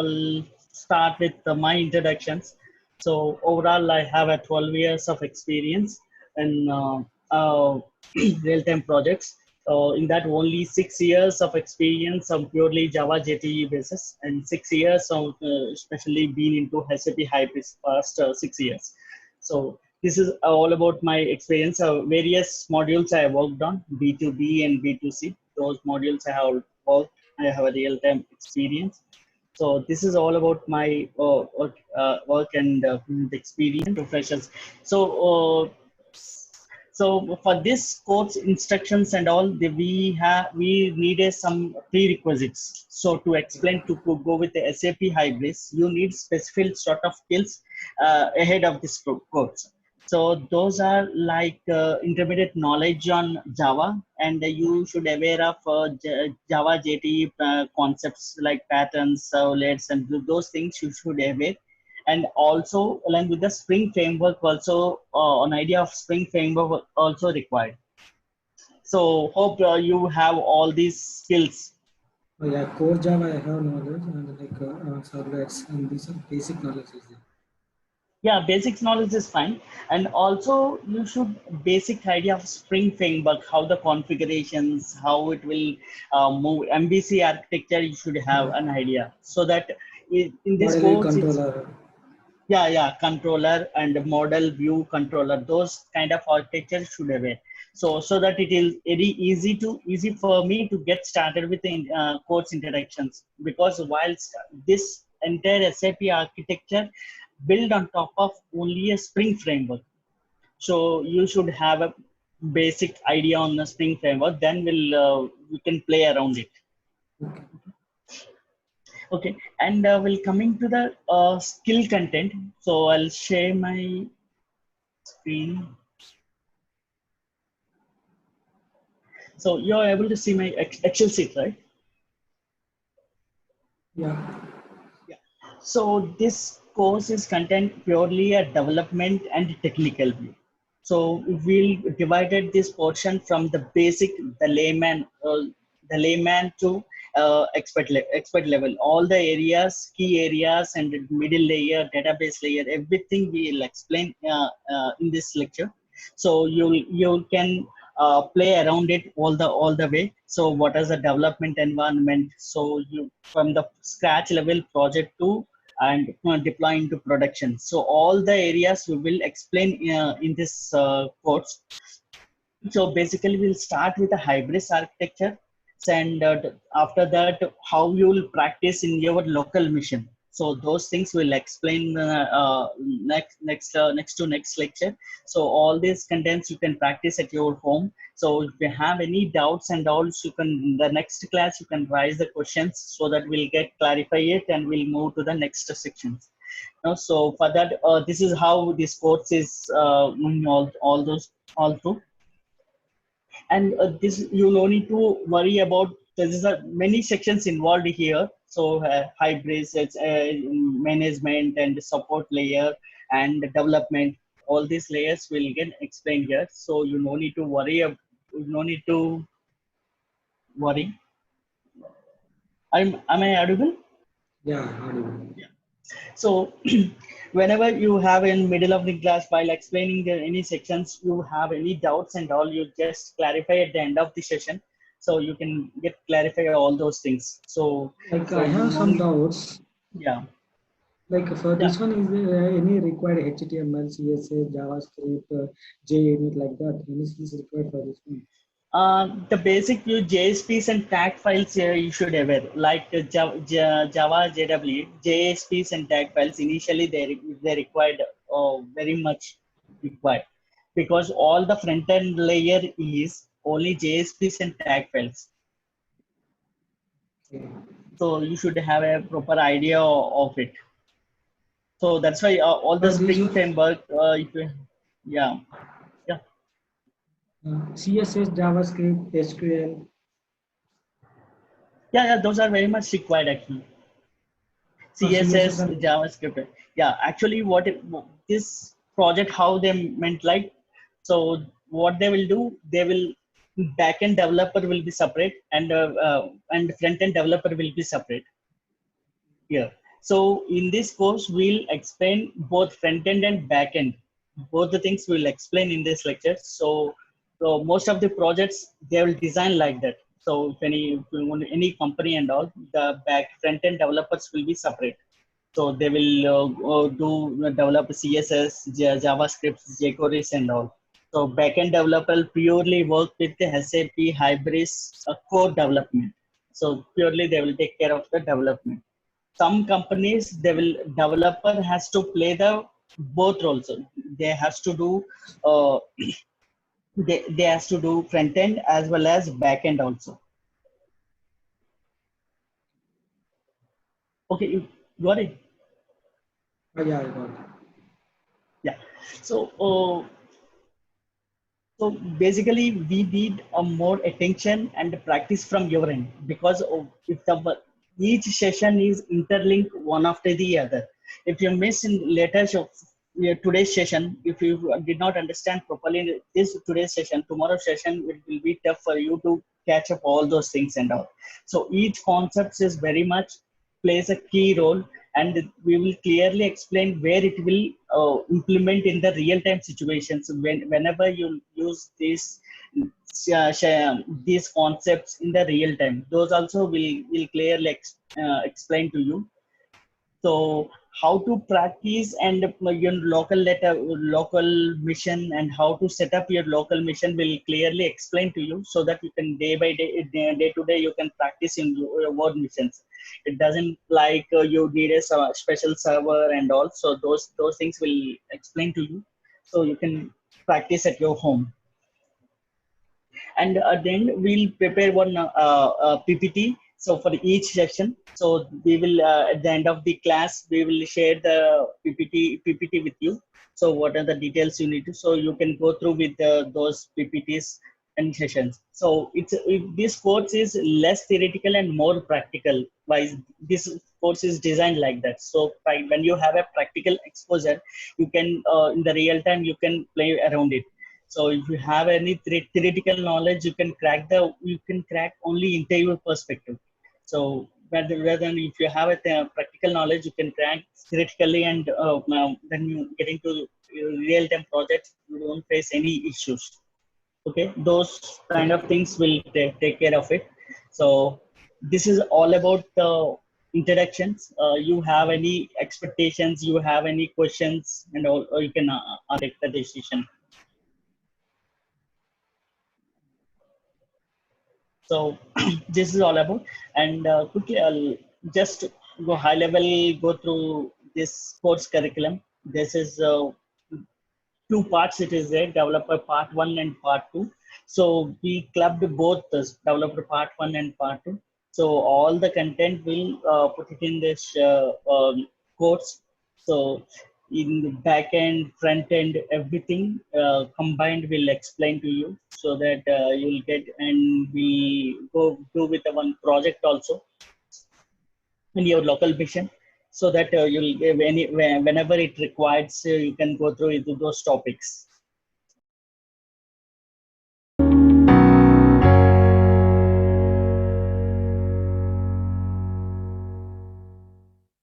will start with my introductions. So overall, I have a 12 years of experience in real-time projects. In that, only 6 years of experience on purely Java JTE basis, and 6 years of especially been into SAP Hybris past 6 years. So this is all about my experience. Various modules I have worked on, B2B and B2C. Those modules I have worked. I have a real-time experience. So this is all about my work and experience professions. So for this course instructions and all, we needed some prerequisites. So to explain to go with the SAP Hybris, you need specific sort of skills ahead of this course. So those are like intermediate knowledge on Java, and you should aware of Java JTE concepts like patterns, servlets, and those things you should aware. And also along with the Spring framework, also an idea of Spring framework also required. So hope you have all these skills. Oh, yeah, core Java I have knowledge and like servlets and these are basic knowledge is there. Yeah, basics knowledge is fine. And also you should basic idea of Spring framework, how the configurations, how it will move, MVC architecture, you should have an idea. So that in this Model view course, it's, controller. yeah, controller and model view controller, those kind of architecture should have it. So that it is very easy for me to get started with the course introductions, because whilst this entire SAP architecture built on top of only a Spring framework, so you should have a basic idea on the Spring framework, then we can play around it. Okay. Okay, and we'll coming to the skill content. So I'll share my screen. So you're able to see my Excel sheet, right? Yeah. Yeah. So this course is content purely a development and technical view. So we'll divided this portion from the basic, the layman to expert level. All the areas, key areas, and the middle layer, database layer, everything we'll explain in this lecture. So you can play around it all the way. So what is the development environment? So you from the scratch level project to and deploy into production. So all the areas we will explain in this course. So basically, we'll start with a Hybris architecture, and after that, how you will practice in your local mission. So those things we'll explain next to next lecture. So all these contents you can practice at your home. So if you have any doubts and all, you can in the next class you can raise the questions so that we'll get clarify it and we'll move to the next sections. So for that, this is how this course is all through. And this you no need to worry about. There is a many sections involved here. So hybrid management and support layer and development, all these layers will get explained here. So you no need to worry. No need to worry. Am I audible? Yeah, audible. Yeah. So whenever you have in middle of the class while explaining any sections, you have any doubts and all, you just clarify at the end of the session. So you can get clarify all those things. So Like so I you have know, some doubts. yeah, Like for yeah. this one, is there any required HTML, CSS, JavaScript, JUnit like that? Any skills required for this one? The basic view JSPs and tag files you should aware, like Java JW, JSPs and tag files. Initially, they required very much required, because all the front end layer is only JSPs and tag files. Okay. So you should have a proper idea of it. So that's why all the For this Spring one, framework, yeah, yeah. CSS, JavaScript, SQL. Yeah, those are very much required actually. CSS CSS, and JavaScript. Yeah, actually, this project how they meant like, so what they will do, they will backend developer will be separate and front end developer will be separate here. So in this course, we'll explain both front end and back end. Both the things we'll explain in this lecture. So most of the projects, they will design like that. So if any company and all, the front end developers will be separate. So they will develop CSS, JavaScript, jQuery and all. So backend developer purely work with the SAP Hybris core development. So purely they will take care of the development. Some companies, they will developer has to play the both roles. They has to do uh, they has to do front end as well as back end also. Okay, you got it. Yeah, I got it. Yeah. So uh, so basically we need a more attention and practice from your end, because if each session is interlinked one after the other. If you miss in today's session, if you did not understand properly this today's session, tomorrow's session, it will be tough for you to catch up all those things and all. So each concept is very much plays a key role, and we will clearly explain where it will implement in the real-time situations. Whenever you use these concepts in the real time, those also will clearly explain to you. So how to practice and your local mission, and how to set up your local mission will clearly explain to you, so that you can day by day to day, you can practice in your world missions. It doesn't like you need a special server and all. So those things will explain to you, so you can practice at your home. And then we'll prepare one PPT. So for each session, so we will at the end of the class, we will share the PPT with you. So what are the details you need to, so you can go through with those PPTs and sessions. So this course is less theoretical and more practical. Why this course is designed like that? So when you have a practical exposure, you can in the real time you can play around it. So if you have any theoretical knowledge, you can crack only interview perspective. So rather than if you have a practical knowledge, you can crack theoretically, and when you get into real time projects, you don't face any issues. Okay, those kind of things will take care of it. So this is all about the introductions. You have any expectations? You have any questions, and all, or you can take the decision. So this is all about, and quickly I'll just go high level, go through this course curriculum. This is two parts. It is a developer part 1 and part 2. So we clubbed both this developer part 1 and part 2. So all the content will put it in this course. So in the back end, front end, everything combined will explain to you, so that you'll get, and we go do with the one project also in your local mission, so that you'll give whenever it requires, you can go through into those topics.